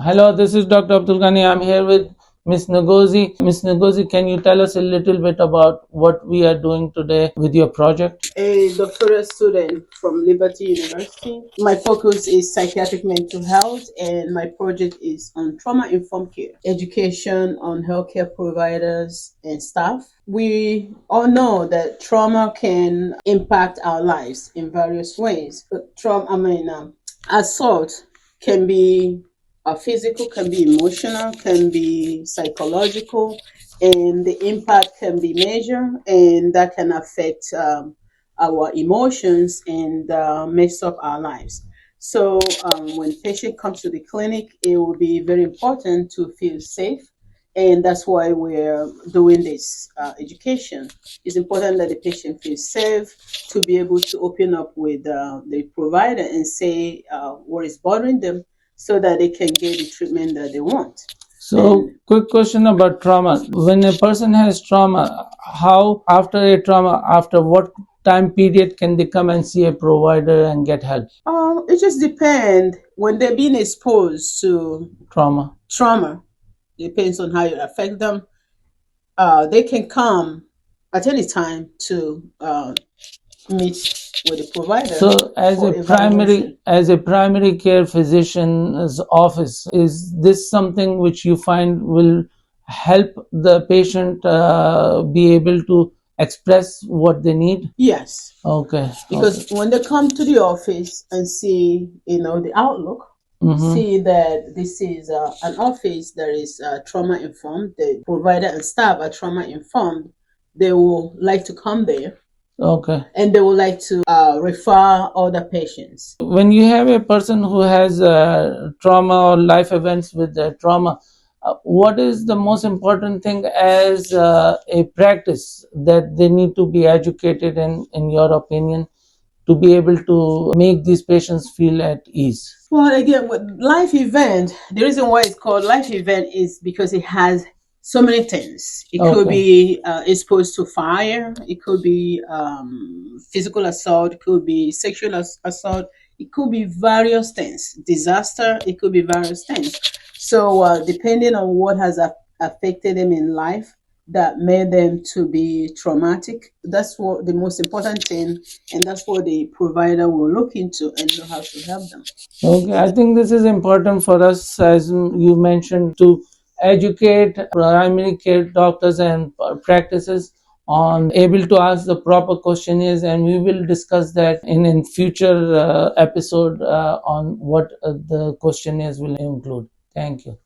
Hello, this is Dr. Abdul Ghani. I'm here with Ms. Ngozi. Ms. Ngozi, can you tell us a little bit about what we are doing today with your project? A doctoral student from Liberty University. My focus is psychiatric mental health, and my project is on trauma informed care, education on healthcare providers and staff. We all know that trauma can impact our lives in various ways. But assault can be physical, can be emotional, can be psychological, and the impact can be measured, and that can affect our emotions and mess up our lives. So when patient comes to the clinic, it will be very important to feel safe, and that's why we're doing this education. It's important that the patient feels safe to be able to open up with the provider and say what is bothering them, so that they can get the treatment that they want. So, quick question about trauma. When a person has trauma, how, after a trauma, after what time period can they come and see a provider and get help? It just depends when they're being exposed to Trauma. Depends on how it affects them. They can come at any time to meet with the provider. So, as a primary care physician's office, is this something which you find will help the patient be able to express what they need? Yes. Okay. Because when they come to the office and see, the outlook, see that this is an office that is trauma informed, the provider and staff are trauma informed, they will like to come there. Okay. And they would like to refer other patients. When you have a person who has trauma or life events with trauma, what is the most important thing as a practice that they need to be educated in your opinion, to be able to make these patients feel at ease? Well, again, with life event, the reason why it's called life event is because it has so many things. It could be exposed to fire. It could be physical assault. It could be sexual assault. It could be various things. Disaster. It could be various things. So depending on what has affected them in life that made them to be traumatic, that's what the most important thing, and that's what the provider will look into and know how to help them. Okay, I think this is important for us, as you mentioned, to educate primary care doctors and practices on able to ask the proper questionnaires, and we will discuss that in future episode on what the questionnaires will include. Thank you.